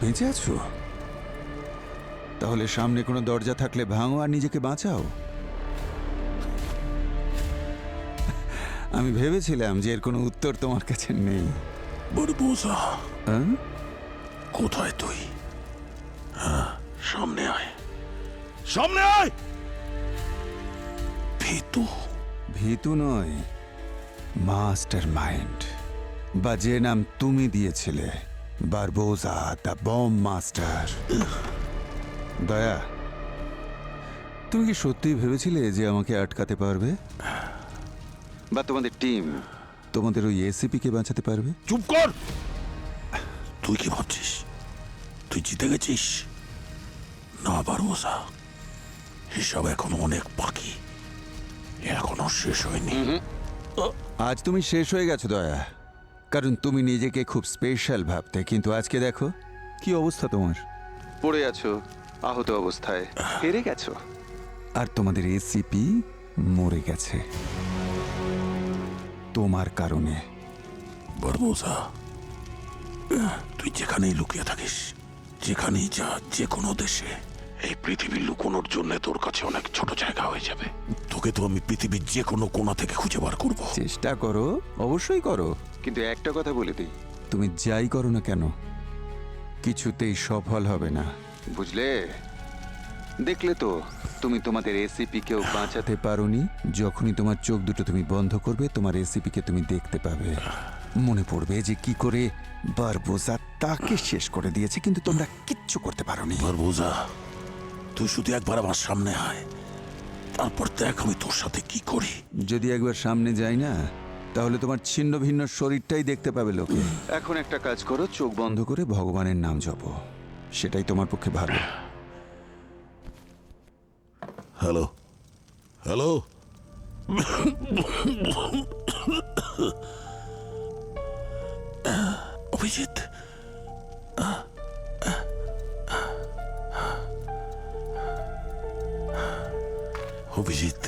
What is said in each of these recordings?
বেঁচে আছো? তাহলে সামনে কোনো দরজা থাকলে ভাঙো আর নিজেকে বাঁচাও। আমি ভেবেছিলাম যে এর কোনো উত্তর তোমার কাছে নেই। বারবোজা, হ্যাঁ? কোথায় তুই? হ্যাঁ, সামনে আয়, সামনে আয়। ভীতু? ভীতু নয়, মাস্টার মাইন্ড, বা যে নাম তুমি দিয়েছিলে, বারবোজা দ্য বম মাস্টার। দয়া, তুমি কি সত্যিই ভেবেছিলে যে আমাকে আটকাতে পারবে, বা তোমাদের টিম তোমাদের ওই এসিপি কে বাঁচাতে পারবে? চুপ কর। তুই কি ভাবছিস তুই জিতে গেছিস? না বারবোজা, হিসাব এখনো অনেক বাকি, এখনো শেষ হয়নি। আজ তুমি শেষ হয়ে গেছো দয়া, কারণ তুমি নিজেকে খুব স্পেশাল ভাবতে, কিন্তু আজকে দেখো কি অবস্থা তোমার। পড়ে আছো আহত অবস্থায়, হেরে গেছো, আর তোমাদের এসিপি মরে গেছে তোমার কারণে। বারবোজা, তুই যেখানেই লুকিয়ে থাকিস, যেখানেই যা, যে কোনো দেশে, এই পৃথিবীর লুকোনোর জন্য তোর কাছে অনেক ছোট জায়গা হয়ে যাবে। তোকে তো আমি পৃথিবীর যে কোনো কোণা থেকে খুঁজে বার করব। চেষ্টা করো, অবশ্যই করো, কিন্তু একটা কথা বলে দিই, তুমি যাই করো না কেন কিছুতেই সফল হবে না, বুঝলে? দেখলে তো তুমি তোমাদের এসিপি কেও বাঁচাতে পারোনি। যখনই তোমার চোখ দুটো তুমি বন্ধ করবে, তোমার এসিপি কে তুমি দেখতে পাবে, মনে পড়বে যে কি করে বারবোজা তাকে শেষ করে দিয়েছে, কিন্তু তোমরা কিচ্ছু করতে পারোনি। বারবোজা, তুই শুধু একবার আমার সামনে আয়, তারপর দেখ আমি তোর সাথে কি করি। যদি একবার সামনে যাই না, তাহলে তোমার ছিন্ন ভিন্ন শরীরটাই দেখতে পাবে লোকে। এখন একটা কাজ করো, চোখ বন্ধ করে ভগবানের নাম জপো, সেটাই তোমার পক্ষে ভালো। Hello, hello. অভিজিৎ, অভিজিৎ,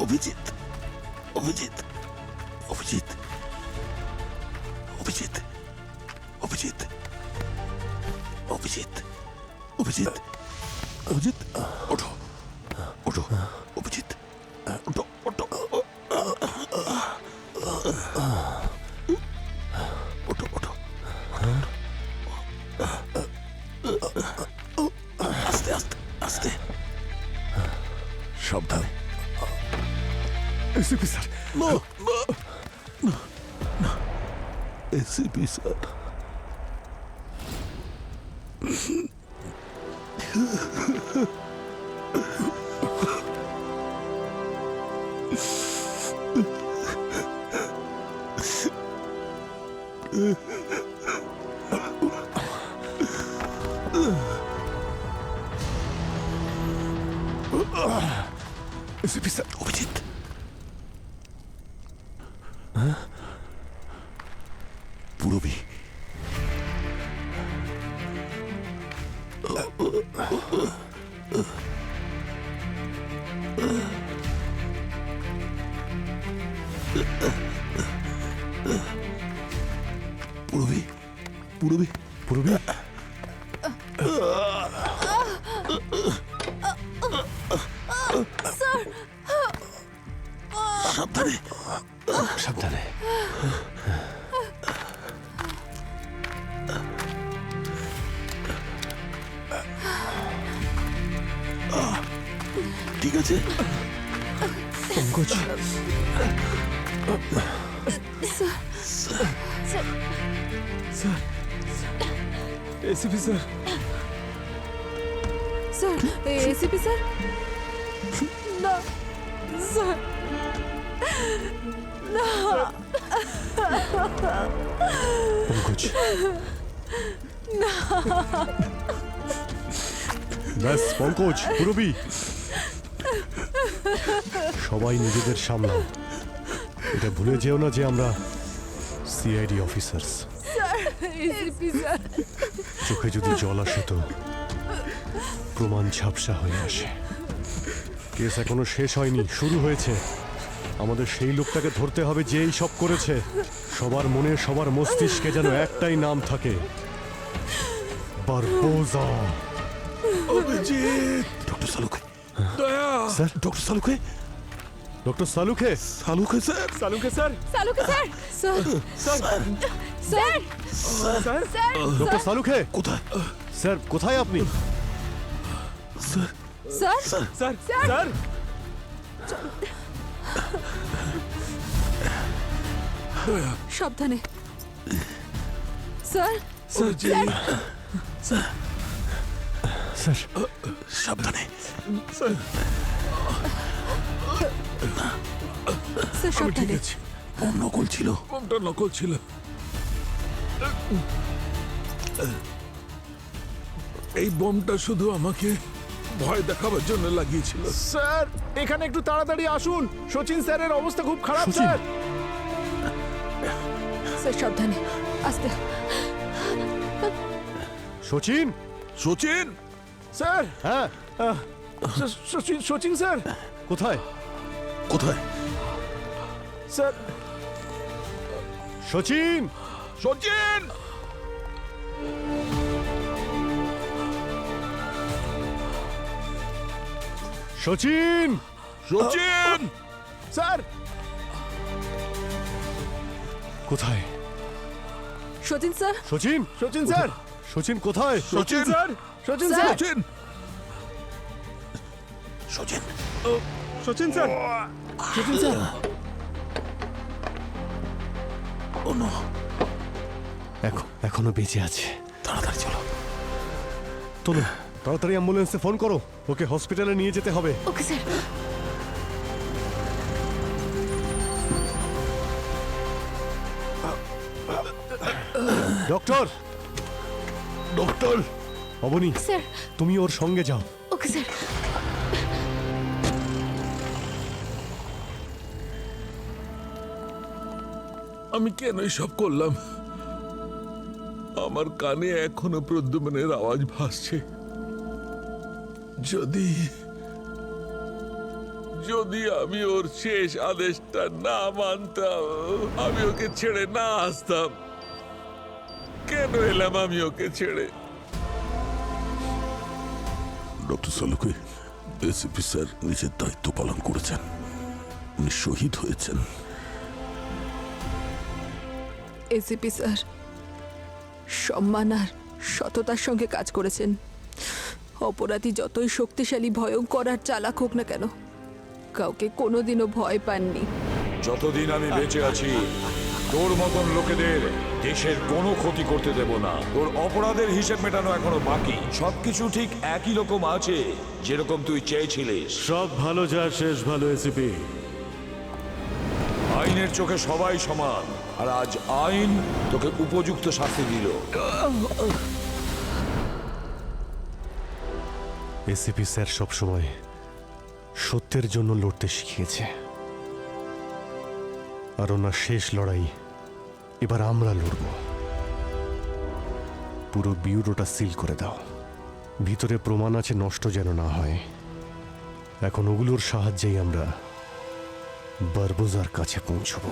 অভিজিৎ, অভিজিৎ, অভিজিৎ, অভিজিৎ, অভিজিৎ, অভিজিৎ, অভিজিৎ, অভিজিৎ, অভিজিৎ, ওঠো, ওঠো, অভিজিৎ, ওঠো, ওঠো, ওঠো, ওঠো, আস্তে আস্তে আস্তে, সাবধানে। এসিপি স্যার, না, না, না, না, ACP sir. ACP sir, Abhijit, Purabi, Purabi, Purabi, Purabi, সাবধানে, সাবধানে। ঠিক আছে? Pankaj, sir, ACP sir, sir, ACP sir, না স্যার, না। পঙ্কজ, ব্যাস পঙ্কজ, পূরবী, সবাই নিজেদের সামলাও। এটা ভুলে যেও না যে আমরা সিআইডি অফিসার্স। এসিপি স্যার, চোখে যদি জল আসে তো প্রমাণ ঝাপসা হয়ে আসে। কেস এখনো শেষ হয়নি, শুরু হয়েছে। আমাদের সেই লোকটাকে ধরতে হবে যে এই সব করেছে। সবার মনে, সবার মস্তিষ্কে যেন একটাই নাম থাকে, বারবোজা। Abhijit, doctor Salunkhe, Daya, sir? Doctor Salunkhe, doctor Salunkhe. Salunkhe sir, Salunkhe sir. Salunkhe sir, sir sir sir, sir doctor Salunkhe. কোথায়? স্যার, কোথায় আপনি? Sir, sir sir, sir. সাবধানে স্যার। অভিজিৎ, স্যার, সাবধানে। স্যার সাবধানে। বোম নকল ছিল, বোমটা নকল ছিল। এই বোমটা শুধু আমাকে ভয় দেখাবার জন্য লাগিয়েছিল। স্যার, এখানে একটু তাড়াতাড়ি আসুন। সচিন স্যারের অবস্থা খুব খারাপ সচিন। স্যার। স্যার সাবধানে, আস্তে। সচিন। সচিন, স্যার, হ্যাঁ, সচিন স্যার। কোথায়? কোথায়? স্যার, সচিন। সচিন, সচিন। সচিন, স্যার, কোথায়? সচিন স্যার, সচিন। সচিন স্যার। সচিন কোথায়? Sachin, sir, Sachin sir. Sir. Sachin, Sachin, Sachin sir. Sachin sir. Oh no, এখনো বেঁচে আছে। তাড়াতাড়ি চলো। চলো, তাড়াতাড়ি অ্যাম্বুলেন্সে ফোন করো। ওকে হসপিটালে নিয়ে যেতে হবে। Okay sir. Doctor. Doctor, Abani, sir, তুমি ওর সঙ্গে যাও। Okay sir. আমি কেন সব করলাম? আমার কানে এখনো প্রদ্যুম্নের আওয়াজ ভাসছে। যদি যদি আমি ওর শেষ আদেশটা না মানতাম, আমি ওকে ছেড়ে না আসতাম। কেন এলাম আমি ওকে ছেড়ে? ডক্টর সালুকে, এসিপি স্যার নিজের দায়িত্ব পালন করেছেন। উনি শহীদ হয়েছেন। এসিপি স্যার সম্মান আর সততার সঙ্গে কাজ করেছেন। অপরাধী যতই শক্তিশালী, ভয়ঙ্কর আর চালাক হোক না কেন, কাউকে কোনোদিনও ভয় পাননি। যতদিন আমি বেঁচে আছি তোর মতন লোকেদের দেশের কোনো ক্ষতি করতে দেব না। তোর অপরাধের হিসেব মেটানো এখনো বাকি। সবকিছু ঠিক একই রকম আছে যেরকম তুই চেয়েছিলিস। সব ভালো যা শেষ ভালো। এসিপি, আইনের চোখে সবাই সমান, আর আজ আইন তোকে উপযুক্ত শাস্তি দিল। এসিপি স্যার সবসময় সত্যের জন্য লড়তে শিখিয়েছে। আর ওনার শেষ লড়াই এবার আমরা লড়ব। পুরো বিউরোটা সিল করে দাও। ভিতরে প্রমাণ আছে, নষ্ট যেন না হয়। এখন ওগুলোর সাহায্যেই আমরা বারবোজার কাছে পৌঁছবো।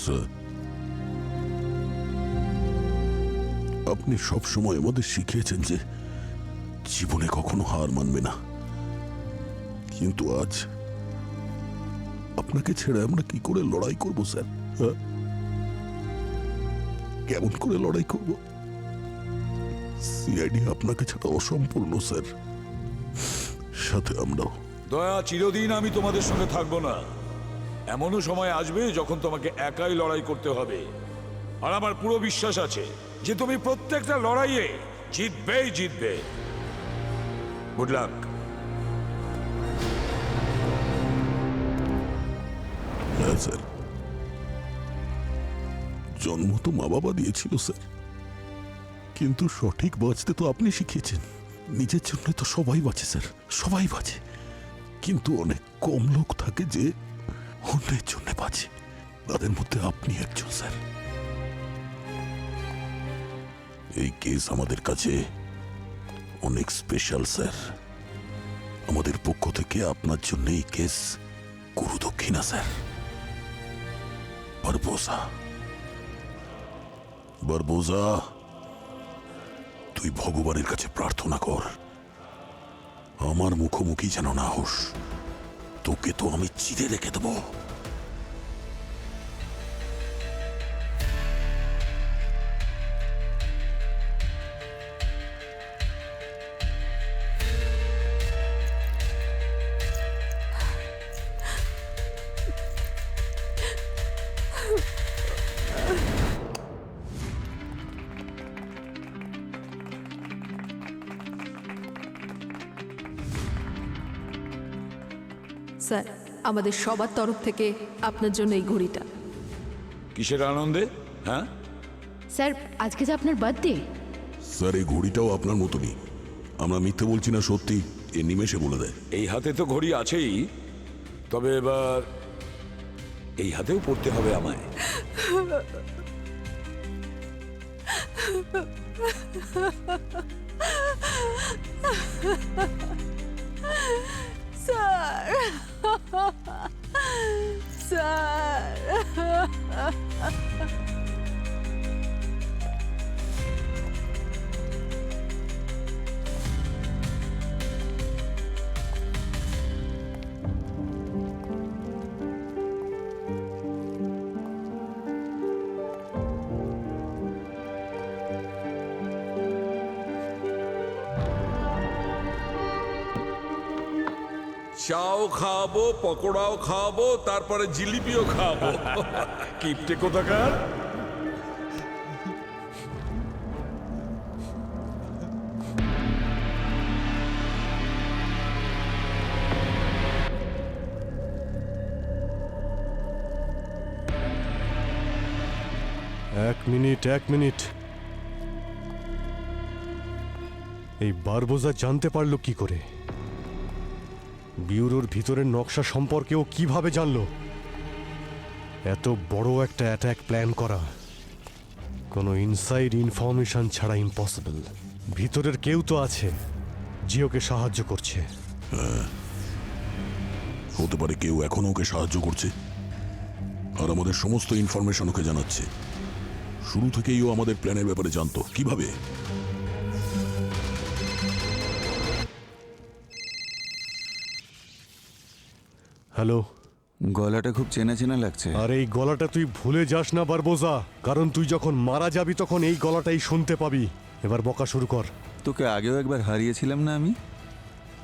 স্যার, আপনি সব সময় আমাদের শিখিয়েছেন যে জীবনে কখনো হার মানবে না, কিন্তু আজ আপনাকে ছেড়ে আমরা কি করে লড়াই করব স্যার? হ্যাঁ? কেমন করে লড়াই করব? সিআইডি আপনাকে ছাড়া অসম্পূর্ণ স্যার, সাথে আমরাও। দয়া, চিরদিন আমি তোমাদের সঙ্গে থাকবো না। এমনও সময় আসবে যখন তোমাকে একাই লড়াই করতে হবে, আর আমার পুরো বিশ্বাস আছে যে তুমি প্রত্যেকটা লড়াইয়ে জিতবেই জিতবে। Good luck. হ্যাঁ স্যার, জন্ম তো মা বাবা দিয়েছিল স্যার, কিন্তু সঠিক বাঁচতে তো আপনি শিখিয়েছেন। নিজের জন্য তো সবাই বাঁচে স্যার, সবাই বাঁচে, কিন্তু অনেক কম লোক থাকে যে অন্যের জন্য বাঁচে। তাদের মধ্যে আপনি একজন স্যার। এই কেস আমাদের কাছে অনেক স্পেশাল স্যার। আমাদের পক্ষ থেকে আপনার জন্য এই কেস গুরু দক্ষিণা স্যার। বারবোজা, বারবোজা, তুই ভগবানের কাছে প্রার্থনা কর আমার মুখোমুখি যেন না হোস। তোকে তো আমি চিরে রেখে দেবো। স্যার, আমাদের সবার তরফ থেকে আপনার জন্য এই ঘড়িটা। কিসের আনন্দে? হ্যাঁ, স্যার, আজকে যে আপনার বার্থডে। স্যার, এই ঘড়িটাও আপনার মতনই। আমরা মিথ্যে বলছি না, সত্যি। এ নিমেষে বলে দেয়। এই হাতে তো ঘড়ি আছেই, তবে এবার এই হাতেও পড়তে হবে আমায়। স্যার, স্যার, চাও খাওয়াবো, পকোড়াও খাওয়াবো, তারপরে জিলিপিও খাওয়াবো। কিপটে কোথাকার। এক মিনিট। এই বারবোজা জানতে পারলো কি করে? ব্যুরোর ভিতরের নকশা সম্পর্কেও কিভাবে জানলো? এত বড় একটা অ্যাটাক প্ল্যান করা কোনো ইনসাইড ইনফরমেশন ছাড়া ইম্পসিবল। ভিতরের কেউ তো আছে যে ওকে সাহায্য করছে। হতে পারে কেউ এখনো ওকে সাহায্য করছে, আর আমাদের সমস্ত ইনফরমেশন ওকে জানাচ্ছে। শুরু থেকেই ও আমাদের প্ল্যানের ব্যাপারে জানতো। কিভাবে? হ্যালো, গলাটা খুব চেনা চেনা লাগছে। আর এই গলাটা তুই ভুলে যাস না বারবোজা, কারণ তুই যখন মারা যাবি তখন এই গলাটাই শুনতে পাবি। এবার বকা শুরু কর। তোকে আগেও একবার হারিয়েছিলাম না আমি?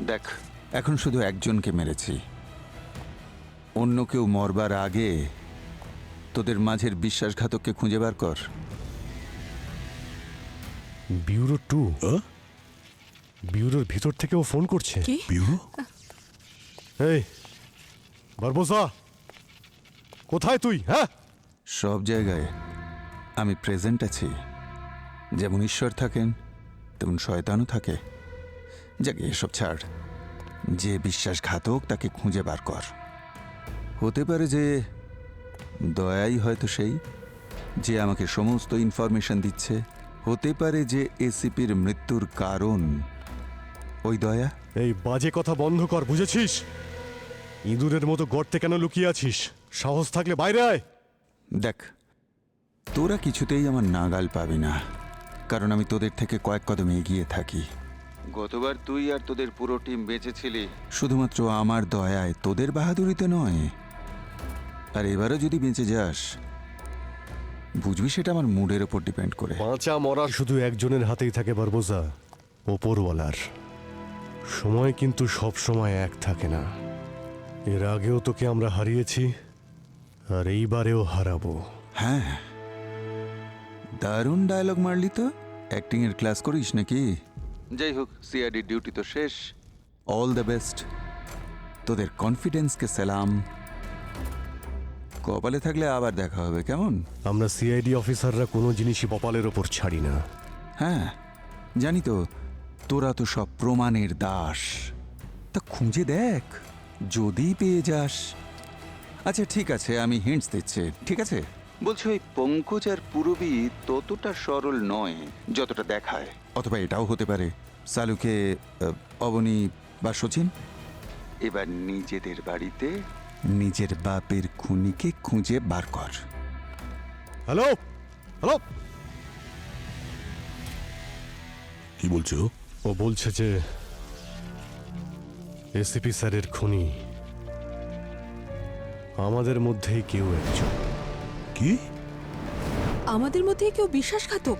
দেখ, এখন শুধু একজনকে মেরেছি। অন্য কেউ মরবার আগে তোদের মাঝের বিশ্বাসঘাতককে খুঁজে বার কর। ব্যুরো 2? হ্যাঁ? ব্যুরোর ভিতর থেকেও ফোন করছে? কি? ব্যুরো? এই বারবোজা, কোথায় তুই? হ্যাঁ, সব জায়গায় আমি প্রেজেন্ট আছি। যেমন ঈশ্বর থাকেন তেমন শয়তানও থাকে। যাকে এসব ছাড়, যে বিশ্বাসঘাতক তাকে খুঁজে বার কর। হতে পারে যে দয়াই হয়তো সেই যে আমাকে সমস্ত ইনফরমেশন দিচ্ছে। হতে পারে যে এসিপির মৃত্যুর কারণ ওই দয়া। এই বাজে কথা বন্ধ কর, বুঝেছিস? ইঁদুরের মতো গর্তে কেন লুকিয়ে আছিস? সাহস থাকলে বাইরে আয়। দেখ, তোরা কিছুতেই আমার নাগাল পাবি না, কারণ আমি তোদের থেকে কয়েক কদম এগিয়ে থাকি। গতবার তুই আর তোদের পুরো টিম বেঁচেছিলি শুধুমাত্র আমার দয়ায়, তোদের বাহাদুরিতে নয়। আর এবারও যদি বেঁচে যাস, বুঝবি সেটা আমার মুডের ওপর ডিপেন্ড করে। বাঁচা মরা শুধু একজনের হাতেই থাকে বারবোজা, ওপরওয়ালার। সময় কিন্তু সব সময় এক থাকে না। এর আগেও তোকে আমরা হারিয়েছি, আর এইবারেও হারাবো। হ্যাঁ, দারুণ ডায়লগ মারলি তো। অ্যাক্টিং এর ক্লাস করিস নাকি? যাই হোক, সিআইডি ডিউটি তো শেষ। All the best. তোদের কনফিডেন্সকে সালাম। কপালে থাকলে আবার দেখা হবে, কেমন? আমরা সিআইডি অফিসাররা কোনো জিনিসই কপালের ওপর ছাড়ি না। হ্যাঁ জানি তো, তোরা তো সব প্রমাণের দাস। তা খুঁজে দেখ, যদি পেয়ে যাস। আচ্ছা ঠিক আছে, আমি হিন্টস দিচ্ছি, ঠিক আছে? বলছি ওই পঙ্কজ আর পুরবী ততটা সরল নয় যতটা দেখায়। অথবা এটাও হতে পারে সালুকে অবনী বা সচিন। এবার নিজেদের বাড়িতে নিজের বাপের খুনিকে খুঁজে বার কর। হ্যালো হ্যালো, কি বলছো? ও বলছে যে এসিপি স্যারের খুনি আমাদের মধ্যেই কেউ একজন। কি? আমাদের মধ্যে কেউ বিশ্বাসঘাতক?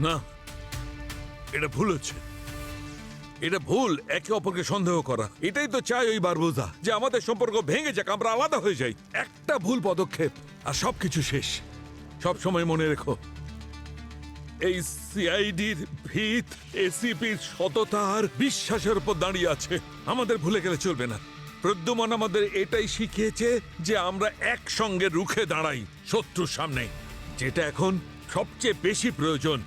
না, এটা ভুল হচ্ছে। এটা ভুল একে অপরকে সন্দেহ করা। এটাই তো চাই ওই বারবোজা, যে আমাদের সম্পর্ক ভেঙে যাক, আমরা আলাদা হয়ে যাই। একটা ভুল পদক্ষেপ আর সবকিছু শেষ। সব সময় মনে রেখো, এই সিআইডির ভিত এসিপির সততা আর বিশ্বাসের উপর দাঁড়িয়ে আছে। আমাদের ভুলে গেলে চলবে না। প্রদ্যুম্ন আমাদের এটাই শিখিয়েছে যে আমরা একসঙ্গে রুখে দাঁড়াই শত্রুর সামনে, যেটা এখন সবচেয়ে বেশি প্রয়োজন,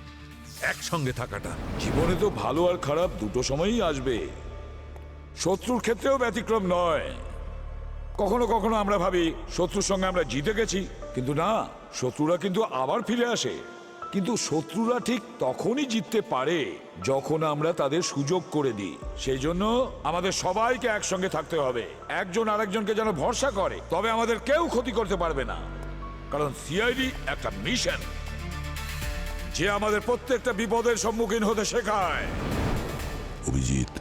একসঙ্গে থাকাটা। জীবনে তো ভালো আর খারাপ দুটো সময়ই আসবে, শত্রুর ক্ষেত্রেও ব্যতিক্রম নয়। কখনো কখনো আমরা ভাবি শত্রুর সঙ্গে আমরা জিতে গেছি, কিন্তু না, শত্রুরা কিন্তু আবার ফিরে আসে। কিন্তু শত্রুরা ঠিক তখনই জিততে পারে যখন আমরা তাদের সুযোগ করে দিই। সেই জন্য আমাদের সবাইকে একসঙ্গে থাকতে হবে, একজন আরেকজনকে যেন ভরসা করে, তবে আমাদের কেউ ক্ষতি করতে পারবে না। কারণ সিআইডি একটা মিশন, যে আমাদের প্রত্যেকটা বিপদের সম্মুখীন হতে শেখায়। অভিজিৎ,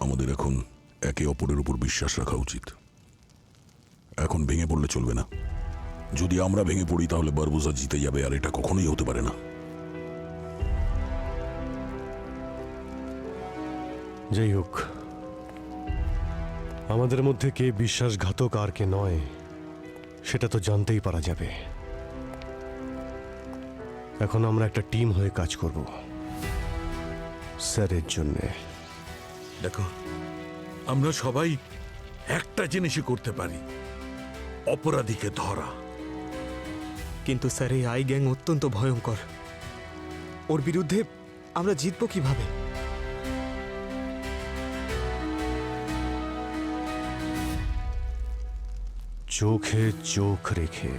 আমাদের এখন একে অপরের উপর বিশ্বাস রাখা উচিত। এখন ভেঙে পড়লে চলবে না। যদি আমরা ভেঙে পড়ি তাহলে বারবোজা জিতে যাবে, আর এটা কখনোই হতে পারে না। যাই হোক, আমাদের মধ্যে কে বিশ্বাসঘাতক আর কে নয় সেটা তো জানতেই পারা যাবে। এখন আমরা একটা টিম হয়ে কাজ করব স্যারের জন্যে। দেখো, আমরা সবাই একটা জিনিসই করতে পারি, অপরাধীকে ধরা। কিন্তু স্যার, এই আই গ্যাং অত্যন্ত ভয়ঙ্কর। ওর বিরুদ্ধে আমরা জিতবো কিভাবে? চোখে চোখ রেখে।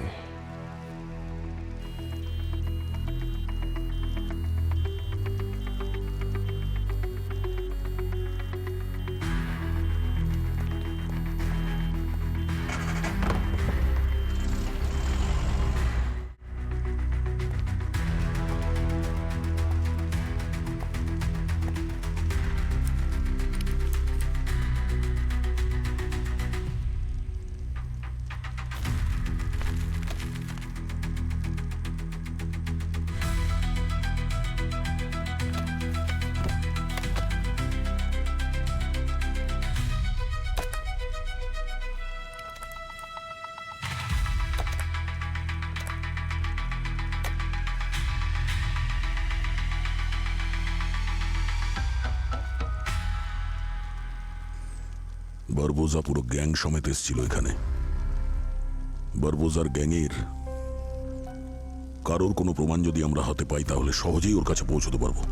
বারবোজা পুরো গ্যাং সমেত এসেছিল এখানে। বারবোজার গ্যাংয়ের কারোর কোনো প্রমাণ যদি আমরা হাতে পাই তাহলে সহজেই ওর কাছে পৌঁছতে পারবো।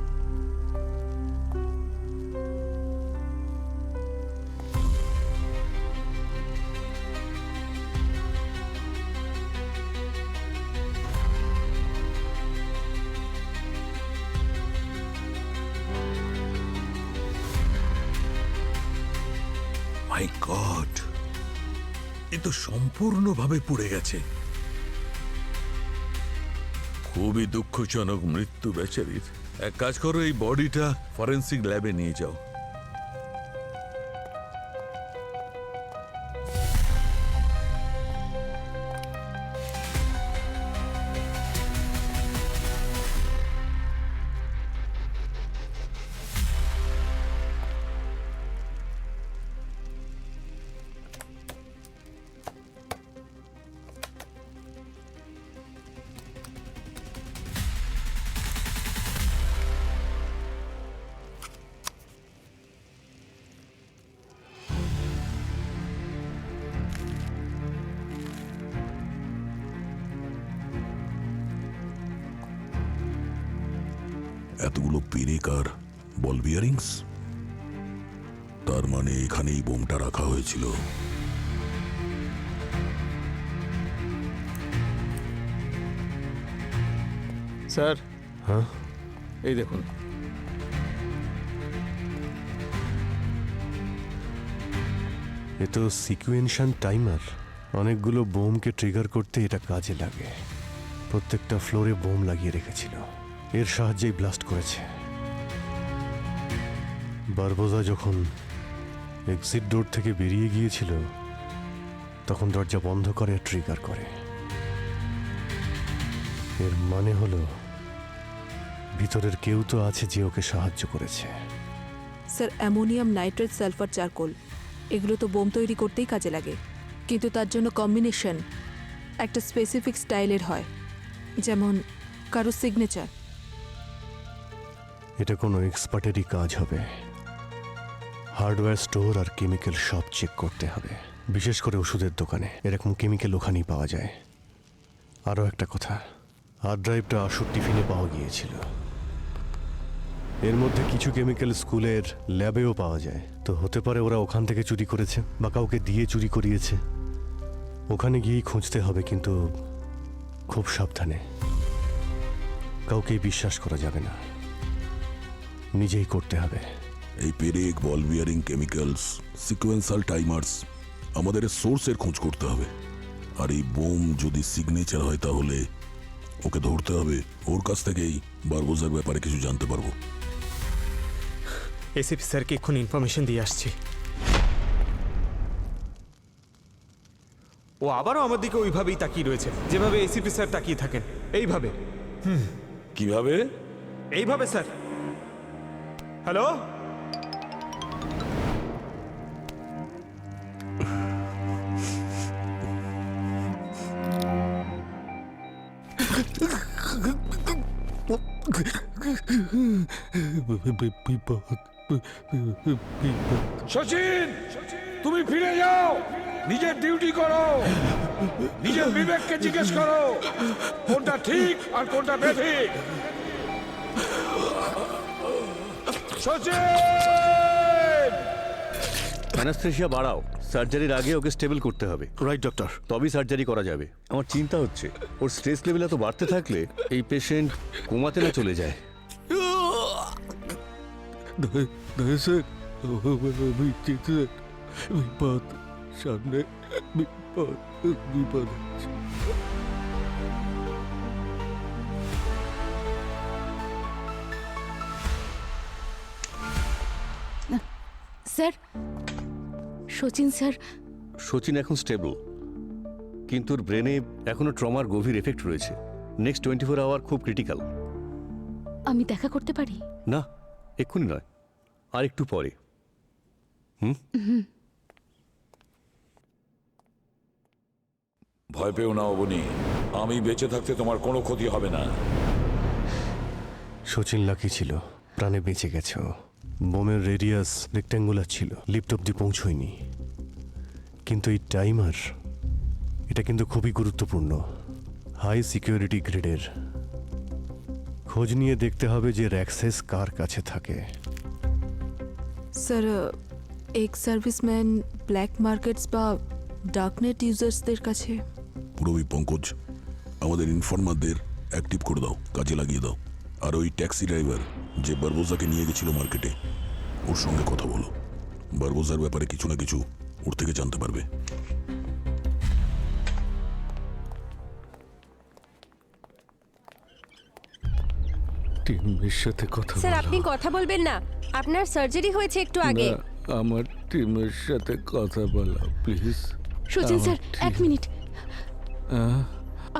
মাই গড, এ তো সম্পূর্ণভাবে পুড়ে গেছে। খুবই দুঃখজনক মৃত্যু বেচারির। এক কাজ করো, এই বডিটা ফরেন্সিক ল্যাবে নিয়ে যাও। এতগুলো পেরেক আর বল বিয়ারিংস, তার মানে এখানেই বোমটা রাখা হয়েছিল। স্যার, হ্যাঁ, এই দেখুন। এ তো সিকুয়েনশন টাইমার। অনেকগুলো বোমকে ট্রিগার করতে এটা কাজে লাগে। প্রত্যেকটা ফ্লোরে বোম লাগিয়ে রেখেছিল, এর সাহায্যেই ব্লাস্ট করেছে। বারবোজা যখন এক্সিট ডোর থেকে বেরিয়ে গিয়েছিল তখন দরজা বন্ধ করে আর ট্রিগার করে। এর মানে হলো ভিতরের কেউ তো আছে যে ওকে সাহায্য করেছে। Sir, ammonium nitrate, sulphur, charcoal এগুলো তো বোম তৈরি করতেই কাজে লাগে, কিন্তু তার জন্য কম্বিনেশন একটা স্পেসিফিক স্টাইলের হয়, যেমন কারো সিগনেচার। এটা কোনো এক্সপার্টেরই কাজ হবে। হার্ডওয়্যার স্টোর আর কেমিক্যাল শপ চেক করতে হবে, বিশেষ করে ওষুধের দোকানে এরকম কেমিক্যাল ওখানেই পাওয়া যায়। আরও একটা কথা, হার্ড ড্রাইভটা আসুর টিফিনে পাওয়া গিয়েছিল। এর মধ্যে কিছু কেমিক্যাল স্কুলের ল্যাবেও পাওয়া যায়, তো হতে পারে ওরা ওখান থেকে চুরি করেছে বা কাউকে দিয়ে চুরি করিয়েছে। ওখানে গিয়েই খুঁজতে হবে, কিন্তু খুব সাবধানে। কাউকেই বিশ্বাস করা যাবে না, নিজেই করতে হবে। এই পেরেক, বল বিয়ারিং, কেমিক্যালস, সিকোয়েন্সাল টাইমার্স, আমাদের সোর্সের খোঁজ করতে হবে। আর এই বোম যদি সিগনেচার হয় তাহলে ওকে ধরতে হবে। ওর কাছ থেকেই বারবোজার ব্যাপারে কিছু জানতে পারবো। এসিপি স্যারকে এক্ষুনি ইনফরমেশন দিয়ে আসছি। ও আবারও আমার দিকে ওইভাবেই তাকিয়ে রয়েছে, যেভাবে এসিপি স্যার তাকিয়ে থাকেন, এইভাবে। কিভাবে? এইভাবে স্যার। হ্যালো, সচিন, তুমি ফিরে যাও, নিজের ডিউটি করো, নিজের বিবেককে জিজ্ঞেস করো কোনটা ঠিক আর কোনটা বেঠিক। সচিন! অ্যানাস্থেশিয়া বাড়াও, সার্জারির আগে ওকে স্টেবল করতে হবে। Right doctor. তবেই সার্জারি করা যাবে। আমার চিন্তা হচ্ছে ওর স্ট্রেস লেভেল এত বাড়তে থাকলে এই পেশেন্ট কোমাতে না চলে যায়। বিপদ সামনে, বিপদ বিপদ। Sir, Sachin sir. সচিন এখন স্টেবল, কিন্তু ওর ব্রেনে এখনো ট্রমার গভীর এফেক্ট রয়েছে। নেক্সট 24 আওয়ার খুব ক্রিটিক্যাল। আমি দেখা করতে পারি? না, এক্ষুনি নয়, আর একটু পরে। ভয় পেও না অবনী, আমি বেঁচে থাকতে তোমার কোনো ক্ষতি হবে না। সচিন লাকি ছিল, প্রাণে বেঁচে গেছে ও। বোমের রেডিয়াস রেক্ট্যাঙ্গুলার ছিল, লিফট অব্দি পৌঁছয়নি। কিন্তু এই টাইমার, এটা কিন্তু খুবই গুরুত্বপূর্ণ। হাই সিকিউরিটি গ্রিডের। খোঁজ নিয়ে দেখতে হবে যে অ্যাক্সেস কার কাছে থাকে। Sir ex serviceman, black markets বা ডার্কনেট ইউজার্সদের কাছে। পুরোই পঙ্কজ, আমাদের ইনফরমারদের অ্যাক্টিভ করে দাও, কাজে লাগিয়ে দাও। আর ওই ট্যাক্সি ড্রাইভার যে বারবোজাকে নিয়ে গেছিল মার্কেটে, ওর সঙ্গে কথা বলো। বারবোজার ব্যাপারে কিছু না কিছু ওর থেকে জানতে পারবে। টিমের সাথে কথা স্যার বলো। আপনি কথা বলবেন না, আপনার সার্জারি হয়েছে একটু আগে। না, আমার টিমের সাথে কথা বলো প্লিজ। সচিন স্যার, এক মিনিট। আহ,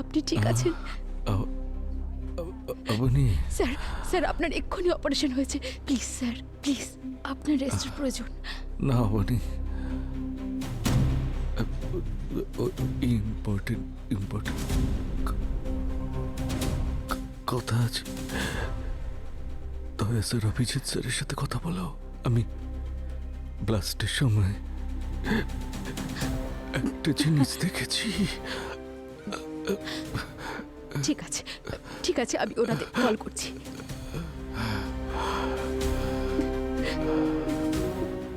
আপনি ঠিক আছেন? আপনি স্যার, স্যার আপনার এক্ষুনি অপারেশন হয়েছে। প্লিজ স্যার, প্লিজ, আপনার রেস্টের প্রয়োজন। না আপনি ইম্পর্টেন্ট কথা আছে। তবে স্যার অভিজিৎ স্যারের সাথে কথা বলো। আমি ব্লাস্টের সময় একটা জিনিস দেখেছি। ঠিক আছে, ঠিক আছে, আমি ওনাদের কল করছি।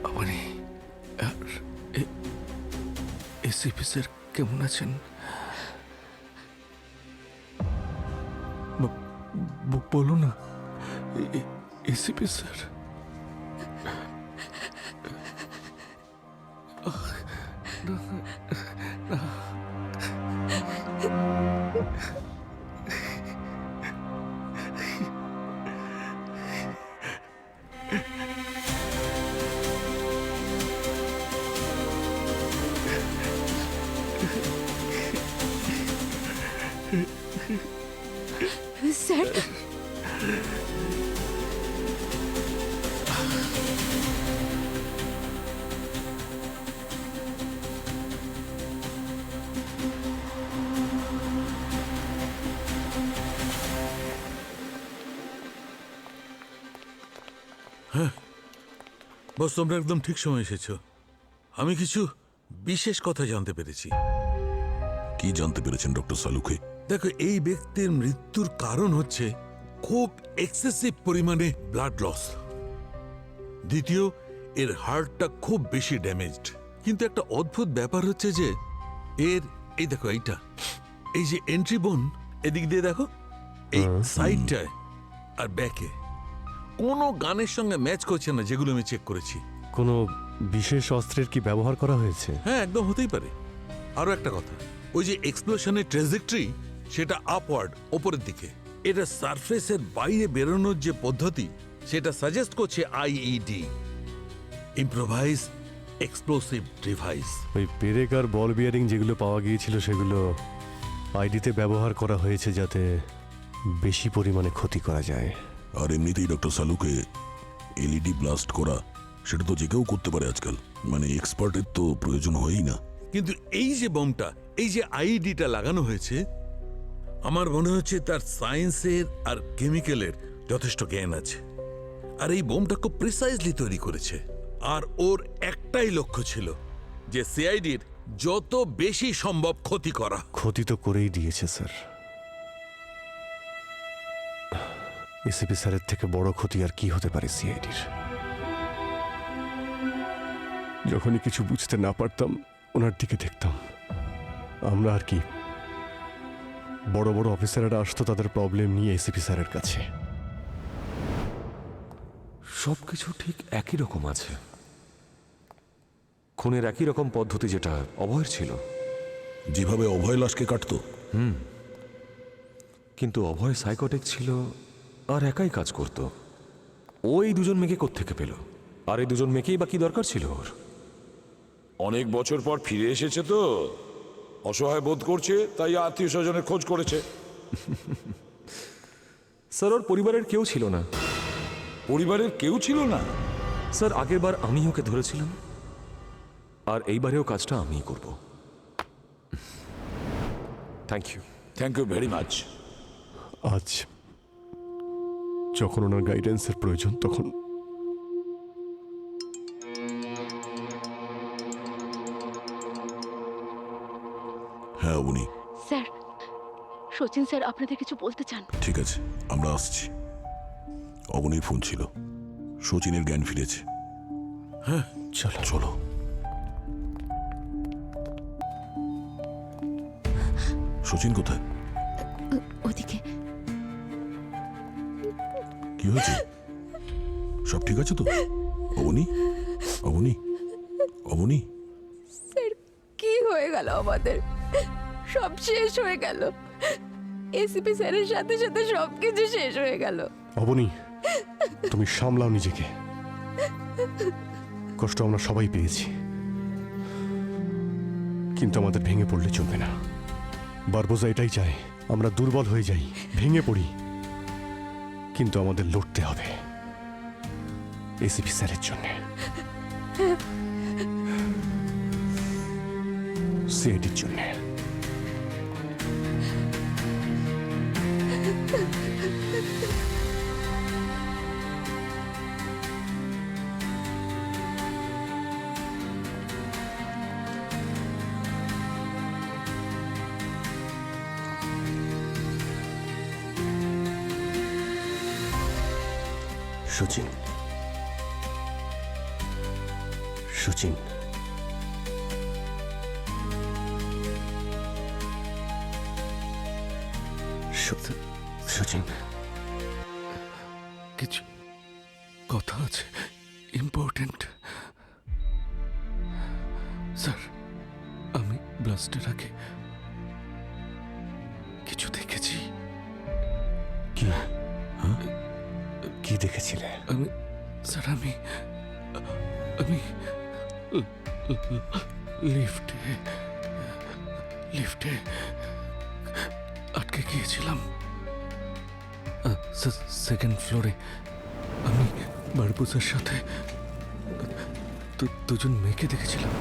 আপনি এসিপি স্যার কেমন আছেন? বলো না এসিপি স্যার। স্যার, বস, তোমরা একদম ঠিক সময় এসেছো। আমি কিছু বিশেষ কথা জানতে পেরেছি। কি জানতে পেরেছেন ডক্টর সালুকে? দেখো, এই ব্যক্তির মৃত্যুর কারণ হচ্ছে খুব এক্সেসিভ পরিমাণে ব্লাড লস। দ্বিতীয়, এর হার্টটা খুব বেশি ড্যামেজড। কিন্তু একটা অদ্ভুত ব্যাপার হচ্ছে যে এর এই দেখো, এই যে এন্ট্রি বোন, এদিক দিয়ে দেখো, এই সাইডটায় আর ব্যাকে কোনো গানের সঙ্গে ম্যাচ করছে না, যেগুলো আমি চেক করেছি। কোনো বিশেষ অস্ত্রের কি ব্যবহার করা হয়েছে? হ্যাঁ, একদম হতেই পারে। আরো একটা কথা, ওই যে এক্সপ্লোশনের ট্রেজেক্টরি, সেটা আপওয়ার্ড, ওপরের দিকে। এটা সারফেসের বাইরে বেরোনোর যে পদ্ধতি, সেটা সাজেস্ট করছে আইইডি, ইম্প্রোভাইজ এক্সপ্লোসিভ ডিভাইস। ওই পেরেক আর বল বিয়ারিং যেগুলো পাওয়া গিয়েছিল সেগুলো আইডিতে ব্যবহার করা হয়েছে যাতে বেশি পরিমাণে ক্ষতি করা যায়। আর এমনিতেই ডক্টর সালুকে এলইডি ব্লাস্ট করা, সেটা তো যে কেউ করতে পারে আজকাল। মানে এক্সপার্টের তো প্রয়োজন হয়ই না। কিন্তু এই যে বোমটা, এই যে আইইডিটা লাগানো হয়েছে, আমার মনে হচ্ছে তার সায়েন্সের আর কেমিক্যালের যথেষ্ট জ্ঞান আছে। আর এই বোমটা খুব প্রিসাইজলি তৈরি করেছে। আর ওর একটাই লক্ষ্য ছিল যে সিআইডির যত বেশি সম্ভব ক্ষতি করা। ক্ষতি তো করেই দিয়েছে স্যার। এসিপি স্যারের থেকে বড় ক্ষতি আর কি হতে পারে সিআইডির? যখনই কিছু বুঝতে না পারতাম ওনার দিকে দেখতাম। আমরা আর কি, বড় বড় অফিসাররা আসতো তাদের প্রবলেম নিয়ে এসিপি স্যারের কাছে। সবকিছু ঠিক একই রকম আছে। খুনের একই রকম পদ্ধতি যেটা অভয়ের ছিল। যেভাবে অভয় লাশকে কাটতো। কিন্তু অভয় সাইকোটিক ছিল আর একাই কাজ করত। ও এই দুজন মেয়েকে কোত্থেকে পেল? আর এই দুজন মেয়েকেই বা কি দরকার ছিল ওর? অনেক বছর পর ফিরে এসেছে তো, অসহায় বোধ করছে, তাই আত্মীয় স্বজনের খোঁজ করেছে। স্যার, ওর পরিবারের কেউ ছিল না। পরিবারের কেউ ছিল না? স্যার, আগের বার আমি ওকে ধরেছিলাম, আর এইবারেও কাজটা আমিই করব। Thank you. Thank you very much. আজ যখন ওনার গাইডেন্সের প্রয়োজন, তখন হ্যাঁ উনি। স্যার, সচিন স্যার আপনাদের কিছু বলতে চান। ঠিক আছে, আমরা আসছি। অবনীর ফোন ছিল, শচীনের জ্ঞান ফিরেছে। হ্যাঁ, চলো চলো। শচীন কোথায়? ওদিকে। কি হয়েছে? সব ঠিক আছে তো? অবনী, অবনী, অবনী। স্যার কি হয়ে গেল আমাদের? সব শেষ হয়ে গেল। এসিপি স্যারের সাথে সাথে সবকিছু শেষ হয়ে গেল। অবনী, তুমি সামলাও নিজেকে। কষ্ট আমরা সবাই পেয়েছি, কিন্তু আমাদের ভেঙে পড়লে চলবে না। বারবোজা এটাই চায় আমরা দুর্বল হয়ে যাই, ভেঙে পড়ি, কিন্তু আমাদের লড়তে হবে এসিপি স্যারের জন্য, সিআইডির জন্য। সচিন, সচিন, সচিন, কিছু কথা আছে, ইম্পর্টেন্ট। স্যার, আমি ব্লাস্টের আগে কিছু দেখেছি। কি? কি দেখেছিলে? আমি স্যার, আমি লিফটে আটকে গিয়েছিলাম সেকেন্ড ফ্লোরে। আমি বারবোজার সাথে দুজন মেয়েকে দেখেছিলাম।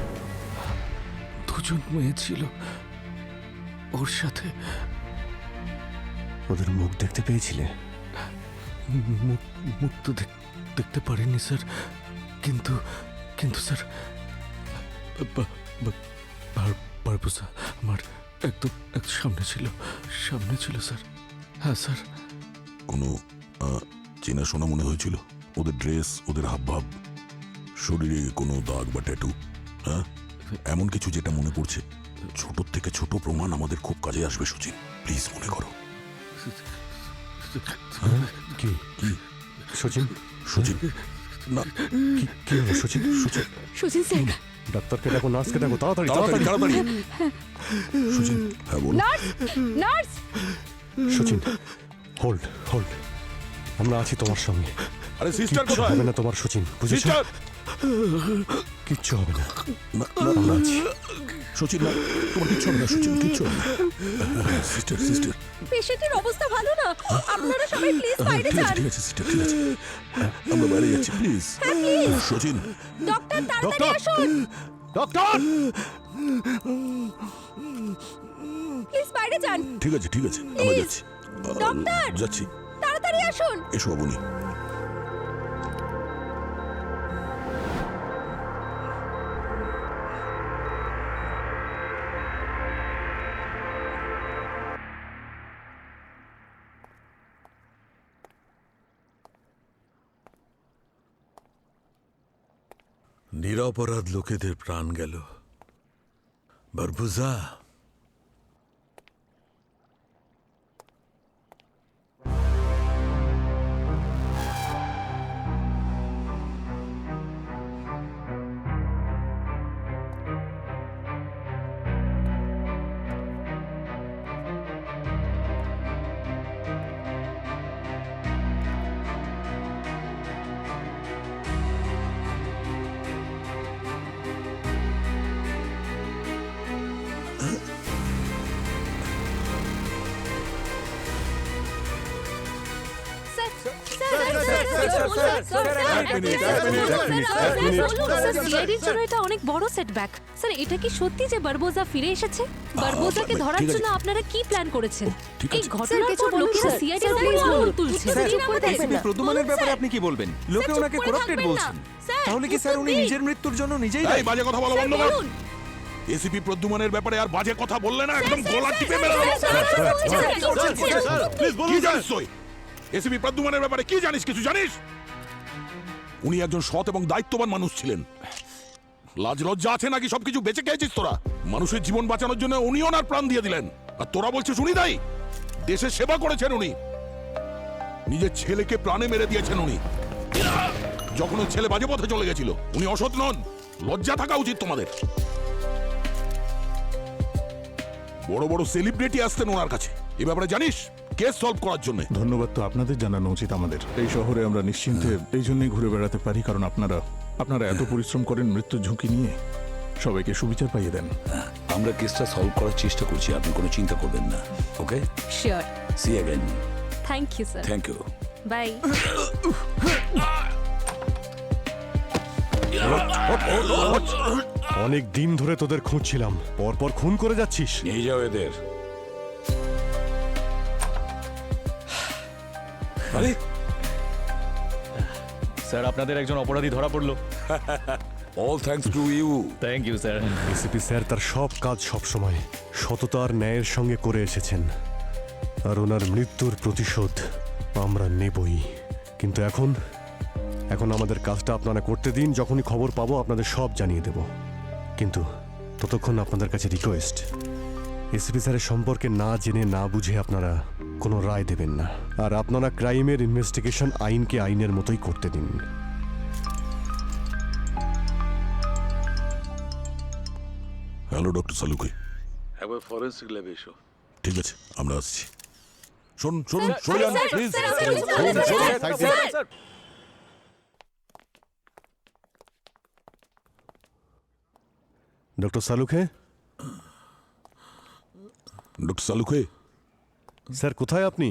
দুজন মেয়ে ছিল ওর সাথে। ওদের মুখ দেখতে পেয়েছিলে? মুখ তো দেখতে পারিনি স্যার, কিন্তু স্যার, বারবোজা আমার একদম সামনে ছিল স্যার। হ্যাঁ স্যার। কোনো চেনাশোনা মনে হয়েছিল? ওদের ড্রেস, ওদের হাবভাব, শরীরে কোনো দাগ বা ট্যাটু? হ্যাঁ, এমন কিছু যেটা মনে পড়ছে? ছোট থেকে ছোট প্রমাণ আমাদের খুব কাজে আসবে সচিন, প্লিজ মনে করো। কি কি সচিন? সচিন না, কি হলো সচিন? সচিন স্যার। ডাক্তারকে ডাকো, নার্সকে ডাকো, তাড়াতাড়ি তাড়াতাড়ি তাড়াতাড়ি। সচিন, হ্যাঁ বল। নার্স। সচিন, হোল্ড হোল্ড, আমরা আছি তোমার সঙ্গে। আরে সিস্টার কিচ্ছু কোথায়? হবে না তোমার সচিন, বুঝেছো? সিস্টার, কিচ্ছু হবে না, আমরা আছি। সচিন, না তোমার কিচ্ছু হবে না সচিন, কিচ্ছু হবে না। সিস্টার, পেশেন্টের অবস্থা ভালো না, আপনারা সবাই প্লিজ বাইরে ঠিক আছে, যান। ঠিক আছে সিস্টার, ঠিক আছে, আমরা বাইরে যাচ্ছি, প্লিজ। সচিন, ডক্টর তাড়াতাড়ি আসুন, ডক্টর! প্লিজ বাইরে যান। ঠিক আছে, ঠিক আছে, আমরা যাচ্ছি। ডক্টর! যাচ্ছি, তাড়াতাড়ি আসুন। এসো অবনী। নিরপরাধ লোকেদের প্রাণ গেল। বারবোজা, সিআইডির জন্য এটা অনেক বড় সেটব্যাক। স্যার, এটা কি সত্যি যে বারবোজা ফিরে এসেছে? বারবোজাকে ধরার জন্য আপনারা কি প্ল্যান করেছেন? এই ঘটনার পর লোকেরা সিআইডির উপর আঙুল তুলছে। এসিপি প্রদ্যুম্নের ব্যাপারে আপনি কি বলবেন? লোকে ওনাকে করাপ্টেড বলছেন। তাহলে কি স্যার উনি নিজের মৃত্যুর জন্য নিজেই এই বাজে কথা বলা বন্ধ কর। এসিপি প্রদ্যুমানের ব্যাপারে আর বাজে কথা বললে না একদম গলা টিপে মেরে দেবো। কি জানিস তুই এসিপি প্রদ্যুমানের ব্যাপারে কি জানিস? কিছু জানিস? উনি একজন সৎ এবং দায়িত্ববান মানুষ ছিলেন। লাজ লজ্জা আছে নাকি? সবকিছু বেঁচে খেয়েছিস তোরা? মানুষের জীবন বাঁচানোর জন্য উনি ওনার প্রাণ দিয়ে দিলেন, আর তোরা বলছিস উনি দায়ী? দেশের সেবা করেছেন উনি, নিজের ছেলেকে প্রাণে মেরে দিয়েছেন উনি, যখন ওর ছেলে বাজে পথে চলে গেছিল। উনি অসৎ নন, লজ্জা থাকা উচিত তোমাদের। বড় বড় সেলিব্রিটি আসতেন ওনার কাছে এ ব্যাপারে জানিস, কেস সলভ করার জন্য। ধন্যবাদ তো আপনাদের জানানো উচিত আমাদের। এই শহরে আমরা নিশ্চিন্তে এই জন্যই ঘুরে বেড়াতে পারি কারণ আপনারা এত পরিশ্রম করেন মৃত্যুর ঝুঁকি নিয়ে, সবাইকে সুবিচার পাইয়ে দেন। আমরা কেসটা সলভ করার চেষ্টা করছি, আপনি কোনো চিন্তা করবেন না। Okay, sure. See again. Thank you sir. Thank you. Bye. অনেক দিন ধরে তোদের খুঁজছিলাম, পরপর খুন করে যাচ্ছিস। নিয়ে যাও এদের। আরে স্যার, আপনাদের একজন অপরাধী ধরা পড়লো। All thanks to you. Thank you sir. ACP sir তার সব কাজ সবসময় সততা আর ন্যায়ের সঙ্গে করে এসেছেন, আর ওনার মৃত্যুর প্রতিশোধ আমরা নেবই। কিন্তু এখন আমাদের কাজটা আপনারা করতে দিন। যখনই খবর পাবো আপনাদের সব জানিয়ে দেব। কিন্তু ততক্ষণ আপনাদের কাছে রিকোয়েস্ট, এসিপি স্যারের সম্পর্কে না জেনে না বুঝে আপনারা কোনো রায় দেবেন না, আর আপনারা ক্রাইমের ইনভেস্টিগেশন আইনকে আইনের মতোই করতে দিন। হ্যালো ডক্টর সালুকে, একবার ফরেন্সিক ল্যাবে এসো। ঠিক আছে আমরা আসছি। শোন please. Doctor Salunkhe. Doctor সালুকে, sir কোথায় আপনি?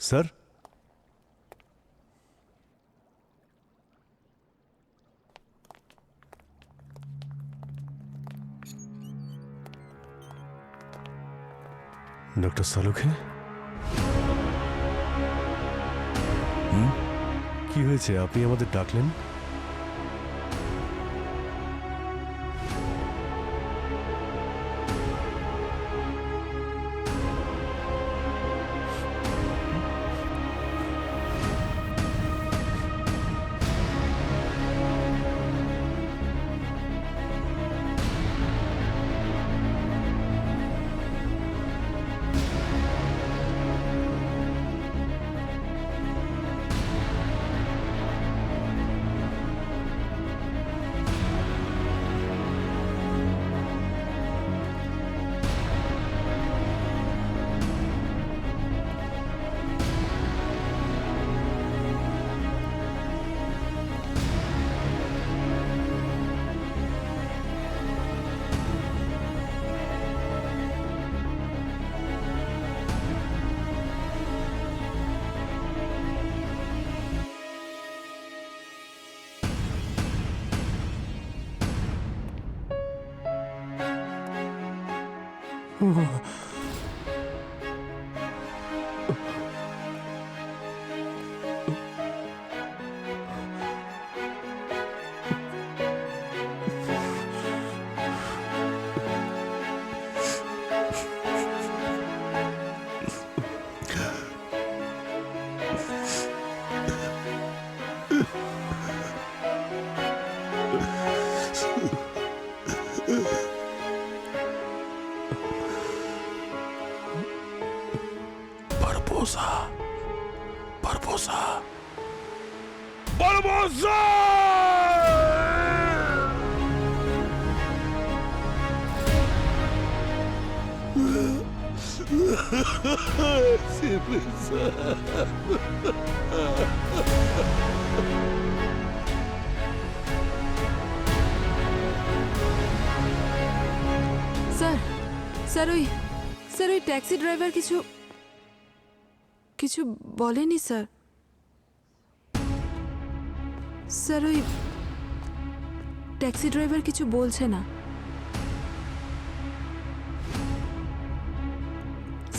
স্যার, ডক্টর সালুখে, কি হয়েছে? আপনি আমাদের ডাকলেন? Barbosa! স্যার ওই ট্যাক্সি ড্রাইভার কিছু বলেনি স্যার। স্যার ওই ট্যাক্সি ড্রাইভার কিছু বলছে না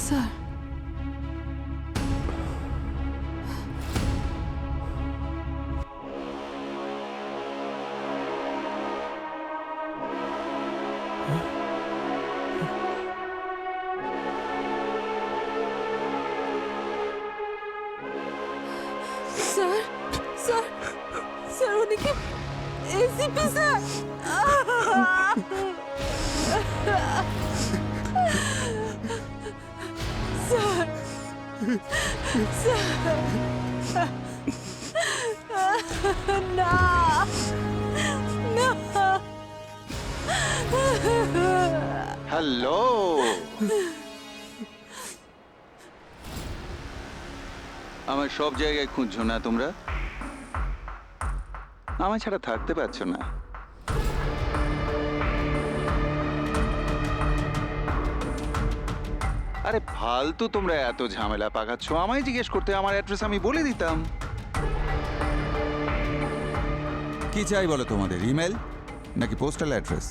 স্যার। কি এসিপি স্যার? স্যার না না হ্যালো, আমার সব জায়গায় খুঁজছো না তোমরা? আমার ছাড়া থাকতে পারছো না। আরে ফালতু তোমরা এত ঝামেলা পাকাচ্ছ। আমায় জিজ্ঞেস করতে, আমার অ্যাড্রেস আমি বলে দিতাম। কি চাই বলো তোমাদের? ইমেল নাকি পোস্টাল অ্যাড্রেস?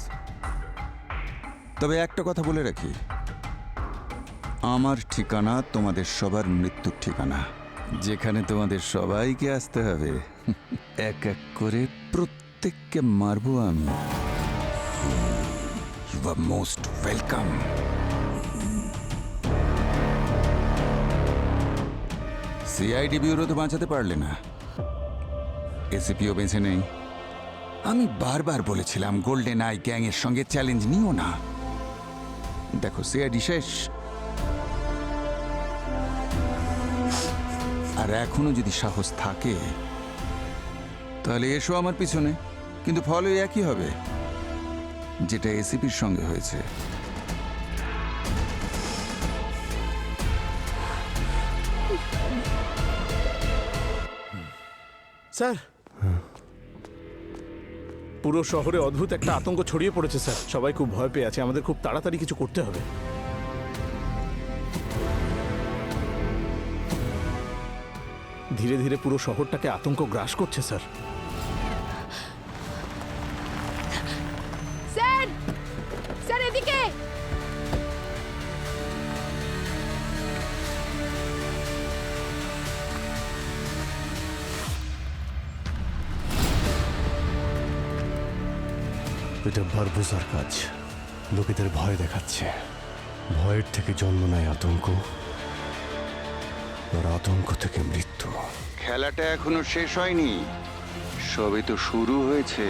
তবে একটা কথা বলে রাখি, আমার ঠিকানা তোমাদের সবার মৃত্যুর ঠিকানা, যেখানে তোমাদের সবাইকে আসতে হবে। এক এক করে প্রত্যেককে মারবো আমি। You are most welcome. CID bureau তো বাঁচাতে পারলে না, এসিপিও বেঁচে নেই। আমি বারবার বলেছিলাম গোল্ডেন আই গ্যাং এর সঙ্গে চ্যালেঞ্জ নিও না। দেখো সিআইডি শেষ, আর এখনো যদি সাহস থাকে তাহলে এসো আমার পিছনে, কিন্তু ফল ওই একই হবে যেটা এসিপির সঙ্গে হয়েছে। স্যার, পুরো শহরে অদ্ভুত একটা আতঙ্ক ছড়িয়ে পড়েছে স্যার। সবাই খুব ভয় পেয়ে আছে, আমাদের খুব তাড়াতাড়ি কিছু করতে হবে। ধীরে ধীরে পুরো শহরটাকে আতঙ্ক গ্রাস করছে স্যার। স্যার স্যার এদিকে। এটা বারবুজার কাজ। লোকেদের ভয় দেখাচ্ছে, ভয়ের থেকে জন্ম নেয় আতঙ্ক, আর আতঙ্ক থেকে মৃত্যু। খেলাটা এখনো শেষ হয়নি, সবে তো শুরু হয়েছে।